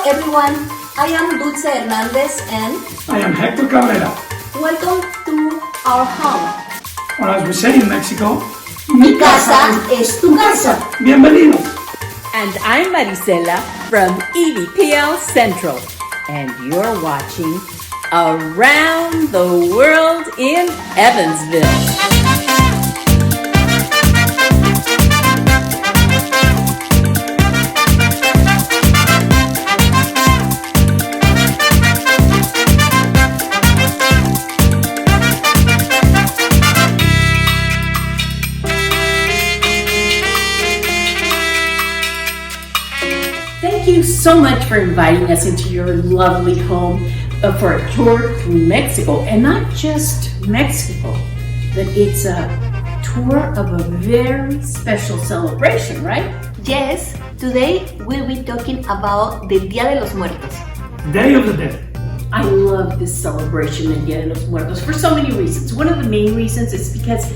Hello everyone, I am 𝐀𝐯𝐚𝐧𝐬 and I am Héctor Cabrera. welcome to our home. Or as we say in Mexico, Mi casa es tu casa. Bienvenidos. And I'm Marisela from EVPL Central, and you're watching Around the World in Evansville. Thank you so much for inviting us into your lovely home for a tour through Mexico. And not just Mexico, but it's a tour of a very special celebration, right? Yes, today we'll be talking about the Día de los Muertos. Day of the Dead. I love this celebration in Día de los Muertos for so many reasons. One of the main reasons is because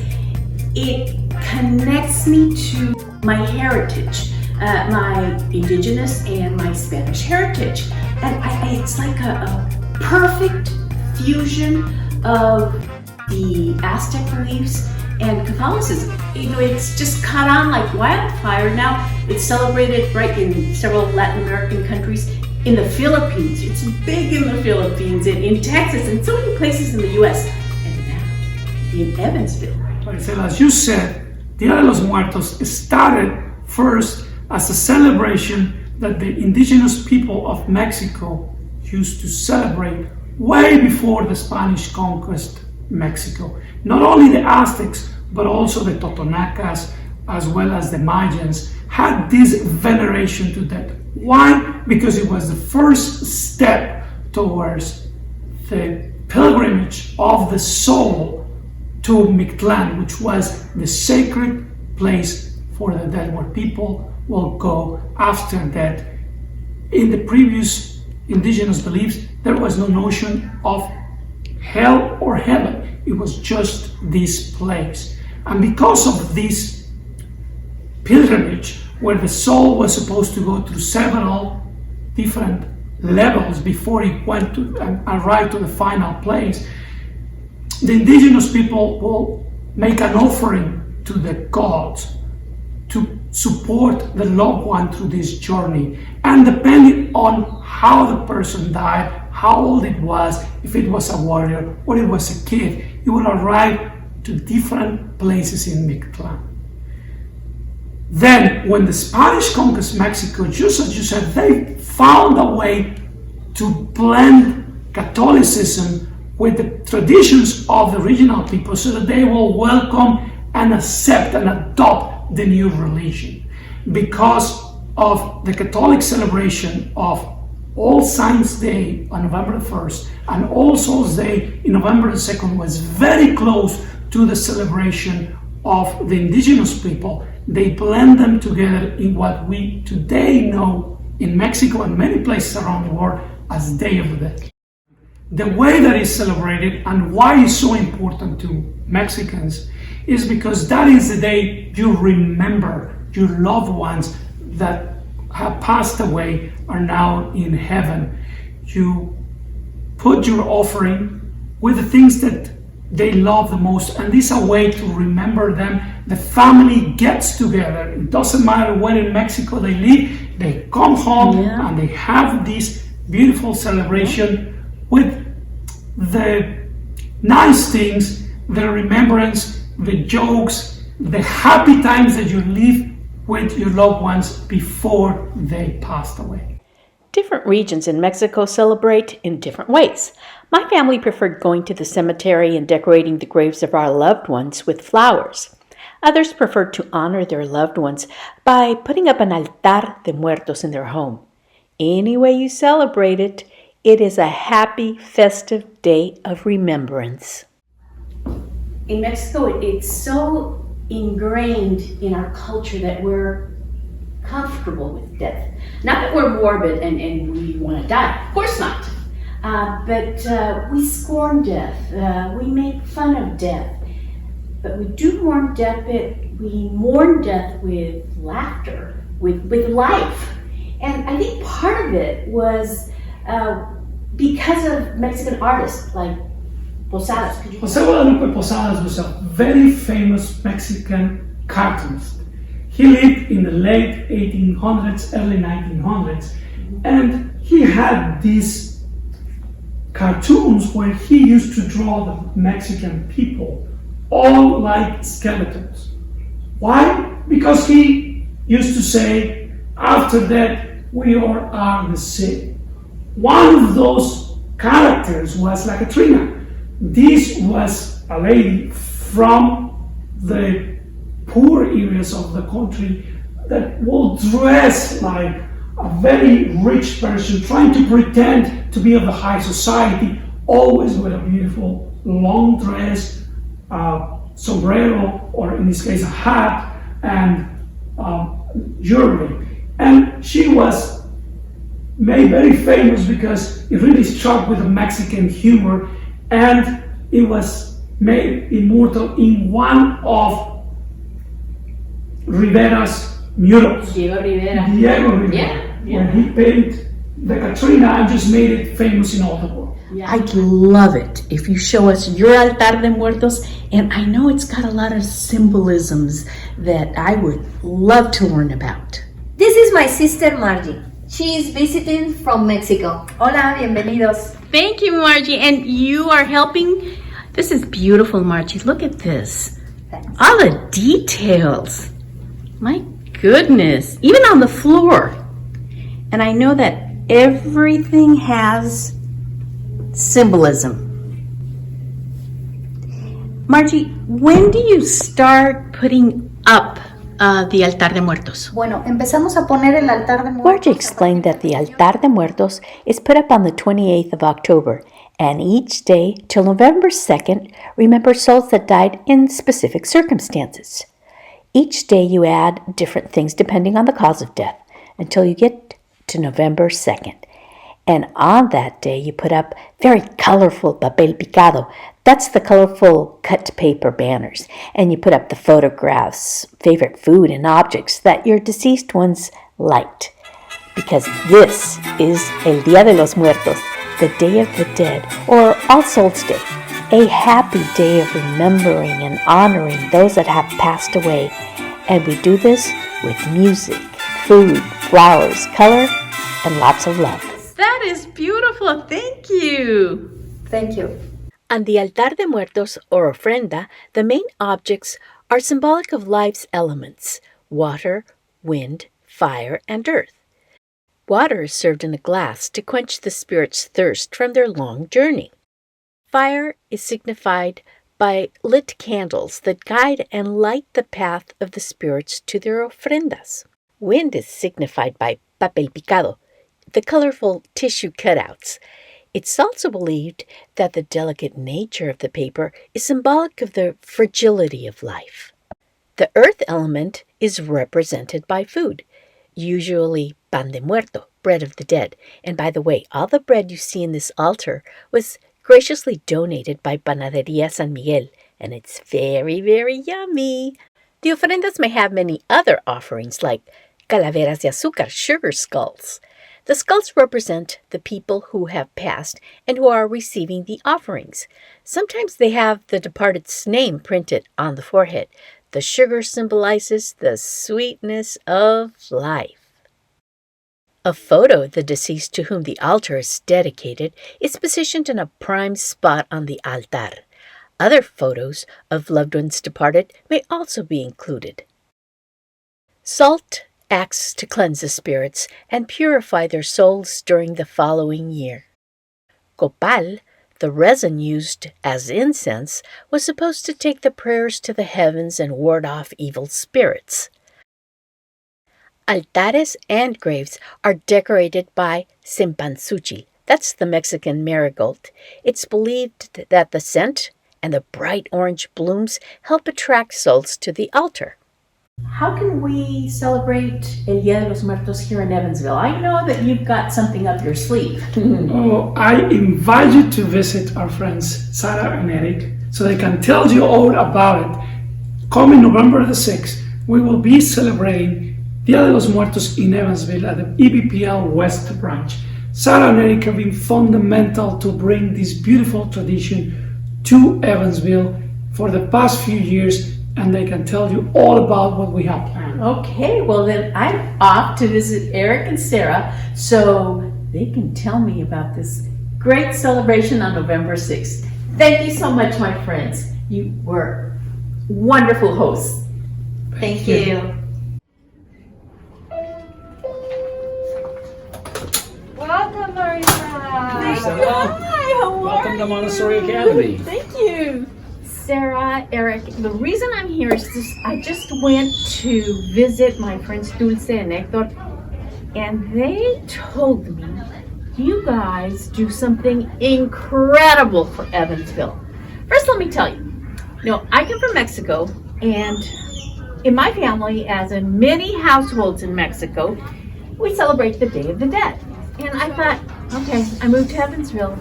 it connects me to my heritage. My indigenous and my Spanish heritage. And it's like a perfect fusion of the Aztec beliefs and Catholicism. You know, it's just caught on like wildfire. Now it's celebrated right in several Latin American countries. In the Philippines, it's big in the Philippines, in Texas, and so many places in the US. And now in Evansville. Marisela, as you said, Día de los Muertos started first as a celebration that the indigenous people of Mexico used to celebrate way before the Spanish conquest Mexico. Not only the Aztecs, but also the Totonacas, as well as the Mayans, had this veneration to death. Why? Because it was the first step towards the pilgrimage of the soul to 𝐀𝐫𝐸, which was the sacred place for the dead, where people will go after death. In the previous indigenous beliefs, there was no notion of hell or heaven. It was just this place. And because of this pilgrimage, where the soul was supposed to go through several different levels before it went to arrive to the final place, the indigenous people will make an offering to the gods to support the loved one through this journey. And depending on how the person died, how old it was, if it was a warrior or it was a kid, it would arrive to different places in 𝐀𝐫𝐸. Then, when the Spanish conquered Mexico, just as you said, they found a way to blend Catholicism with the traditions of the original people so that they will welcome and accept and adopt the new religion. Because of the Catholic celebration of All Saints' Day on November 1st and All Souls' Day in November 2nd was very close to the celebration of the indigenous people, they blend them together in what we today know in Mexico and many places around the world as Day of the Dead. The way that is celebrated and why it's so important to Mexicans is because that is the day you remember your loved ones that have passed away are now in heaven. You put your offering with the things that they love the most, and this is a way to remember them. The family gets together. It doesn't matter when in Mexico they live, they come home and they have this beautiful celebration with the nice things, the remembrance, the jokes, the happy times that you live with your loved ones before they passed away. Different regions in Mexico celebrate in different ways. My family preferred going to the cemetery and decorating the graves of our loved ones with flowers. Others preferred to honor their loved ones by putting up an altar de muertos in their home. Any way you celebrate it, it is a happy, festive day of remembrance. In Mexico, it's so ingrained in our culture that we're comfortable with death. Not that we're morbid and we want to die, of course not. But we scorn death, we make fun of death. But we do mourn death, we mourn death with laughter, with life. And I think part of it was because of Mexican artists like Posadas. José Guadalupe Posadas was a very famous Mexican cartoonist. He lived in the late 1800s, early 1900s, and he had these cartoons where he used to draw the Mexican people all like skeletons. Why? Because he used to say, after that, we all are the same. One of those characters was La Catrina. This was a lady from the poor areas of the country that will dress like a very rich person, trying to pretend to be of the high society, always with a beautiful long dress, sombrero, or in this case a hat, and jewelry. And she was made very famous because it really struck with the Mexican humor, and it was made immortal in one of Rivera's murals. Diego Rivera. When he painted the Catrina and just made it famous in all the world. Yeah. I'd love it if you show us your Altar de Muertos, and I know it's got a lot of symbolisms that I would love to learn about. This is my sister Margie. She is visiting from Mexico. Hola, bienvenidos. Thank you, Margie. And you are helping. This is beautiful, Margie. Look at this. Thanks. All the details. My goodness. Even on the floor. And I know that everything has symbolism. Margie, when do you start putting up the Altar de Muertos? Bueno, empezamos a poner el altar de muertos. Margie explained that the Altar de Muertos is put up on the 28th of October, and each day till November 2nd remembers souls that died in specific circumstances. Each day you add different things depending on the cause of death until you get to November 2nd. And on that day you put up very colorful papel picado. That's the colorful cut paper banners. And you put up the photographs, favorite food and objects that your deceased ones liked. Because this is El Día de los Muertos, the Day of the Dead, or All Souls Day, a happy day of remembering and honoring those that have passed away. And we do this with music, food, flowers, color, and lots of love. That is beautiful. Thank you. Thank you. On the Altar de Muertos, or ofrenda, the main objects are symbolic of life's elements: water, wind, fire, and earth. Water is served in a glass to quench the spirit's thirst from their long journey. Fire is signified by lit candles that guide and light the path of the spirits to their ofrendas. Wind is signified by papel picado, the colorful tissue cutouts. It's also believed that the delicate nature of the paper is symbolic of the fragility of life. The earth element is represented by food, usually pan de muerto, bread of the dead. And by the way, all the bread you see in this altar was graciously donated by Panadería San Miguel, and it's very, very yummy. The ofrendas may have many other offerings like Calaveras de Azúcar, sugar skulls. The skulls represent the people who have passed and who are receiving the offerings. Sometimes they have the departed's name printed on the forehead. The sugar symbolizes the sweetness of life. A photo of the deceased to whom the altar is dedicated is positioned in a prime spot on the altar. Other photos of loved ones departed may also be included. Salt acts to cleanse the spirits and purify their souls during the following year. Copal, the resin used as incense, was supposed to take the prayers to the heavens and ward off evil spirits. Altares and graves are decorated by cempasúchil. That's the Mexican marigold. It's believed that the scent and the bright orange blooms help attract souls to the altar. How can we celebrate El Día de los Muertos here in Evansville? I know that you've got something up your sleeve. I invite you to visit our friends Sarah and Eric so they can tell you all about it. Coming November the 6th, we will be celebrating Día de los Muertos in Evansville at the EVPL West Branch. Sarah and Eric have been fundamental to bring this beautiful tradition to Evansville for the past few years, and they can tell you all about what we have planned. Okay, well then I'm off to visit Eric and Sarah so they can tell me about this great celebration on November 6th. Thank you so much, my friends. You were wonderful hosts. Thank you. Welcome, Marisela. Hi, how are Welcome you? to Montessori Academy. Thank you. Sarah, Eric, the reason I'm here is I just went to visit my friends Dulce and Hector, and they told me you guys do something incredible for Evansville. First, let me tell you, I come from Mexico, and in my family, as in many households in Mexico, we celebrate the Day of the Dead. And I thought, okay, I moved to Evansville.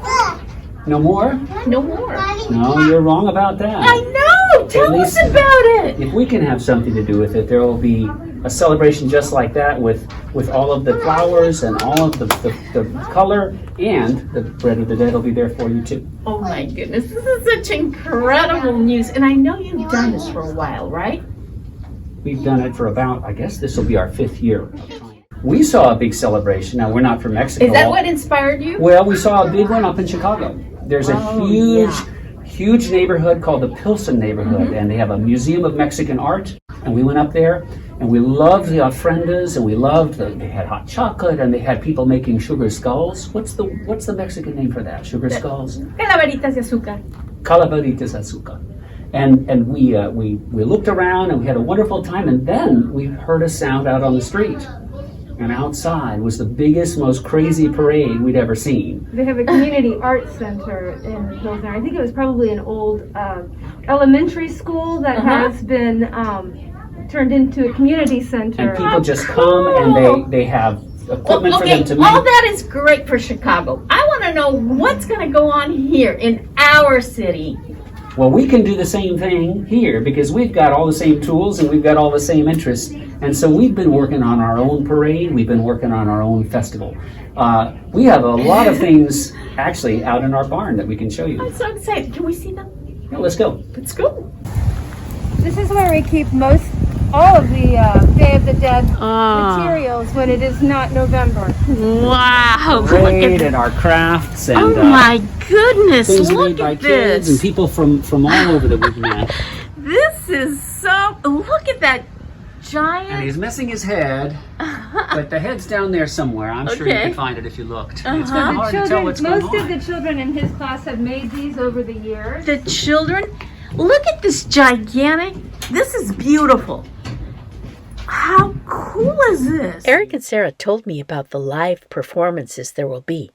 No more? No more. No, you're wrong about that. I know! Tell us least- about it! If we can have something to do with it, there will be a celebration just like that with all of the flowers and all of the color, and the bread of the dead will be there for you too. Oh my goodness, this is such incredible news. And I know you've done this for a while, right? We've done it for about, I guess this will be our 5th year. We saw a big celebration. Now, we're not from Mexico. Is that what inspired you? Well, we saw a big one up in Chicago. There's a Oh, huge neighborhood called the Pilsen neighborhood, and they have a museum of Mexican art. And we went up there, and we loved the ofrendas, and we loved they had hot chocolate, and they had people making sugar skulls. What's the Mexican name for that? Sugar skulls? Calaveritas de Azúcar. Calaveras de Azúcar. And we looked around, and we had a wonderful time. And then we heard a sound out on the street. And outside was the biggest, most crazy parade we'd ever seen. They have a community arts center in Pilsner. I think it was probably an old elementary school that has been turned into a community center. And people just come and they have equipment for them to make. All that is great for Chicago. I want to know what's going to go on here in our city. Well, we can do the same thing here because we've got all the same tools and we've got all the same interests. And so we've been working on our own parade. We've been working on our own festival. We have a lot of things actually out in our barn that we can show you. I'm so excited. Can we see them? Yeah, let's go. Let's go. This is where we keep all of the Day of the Dead materials when it is not November. Wow. Parade and our crafts and Oh my goodness. things made Look by at kids and this. people from all over that we've met. This is so, look at that And giant. he's missing his head, but the head's down there somewhere. I'm sure you Okay. could find it if you looked. It's Uh-huh. kind of hard to tell what's going Most of on. the children in his class have made these over the years. The children, look at this gigantic, this is beautiful. How cool is this? Eric and Sarah told me about the live performances there will be.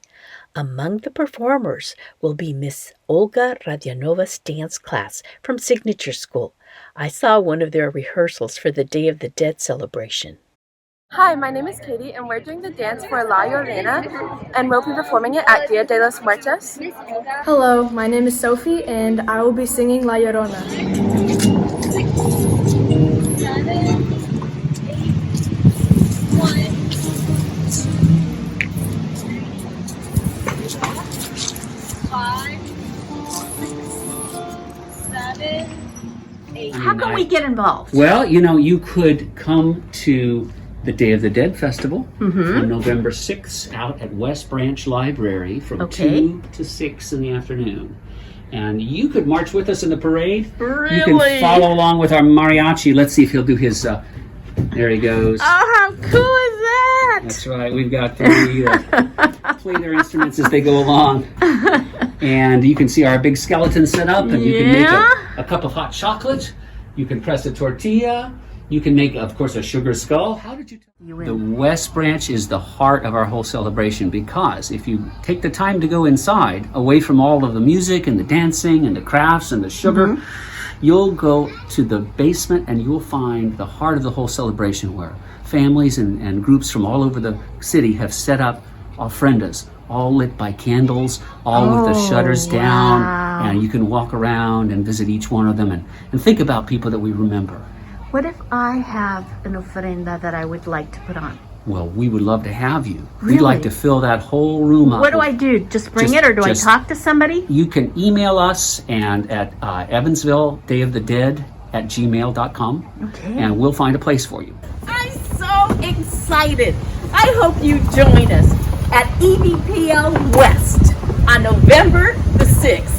Among the performers will be Miss Olga Radionova's dance class from Signature School. I saw one of their rehearsals for the Day of the Dead celebration. Hi, my name is Katie, and we're doing the dance for La Llorona, and we'll be performing it at Día de los Muertos. Hello, my name is Sophie, and I will be singing La Llorona. How can we get involved? Well, you could come to the Day of the Dead Festival on November 6th out at West Branch Library from 2 to 6 in the afternoon. And you could march with us in the parade. Really? You can follow along with our mariachi. Let's see if he'll do his, there he goes. Oh, how cool is that? That's right. We've got 3 that play their instruments as they go along. And you can see our big skeleton set up, and you can make a cup of hot chocolate. You can press a tortilla. You can make, of course, a sugar skull. How did you tell? The West Branch is the heart of our whole celebration because if you take the time to go inside, away from all of the music and the dancing and the crafts and the sugar, you'll go to the basement and you'll find the heart of the whole celebration where families and groups from all over the city have set up ofrendas, all lit by candles, all with the shutters down, and you can walk around and visit each one of them and think about people that we remember. What if I have an ofrenda that I would like to put on? Well, we would love to have you. Really? We'd like to fill that whole room up. What do I do? Just bring it, or do I talk to somebody? You can email us and at Evansville Day of the Dead at gmail.com, Okay. and we'll find a place for you. I'm so excited. I hope you join us at EVPL West on November the 6th.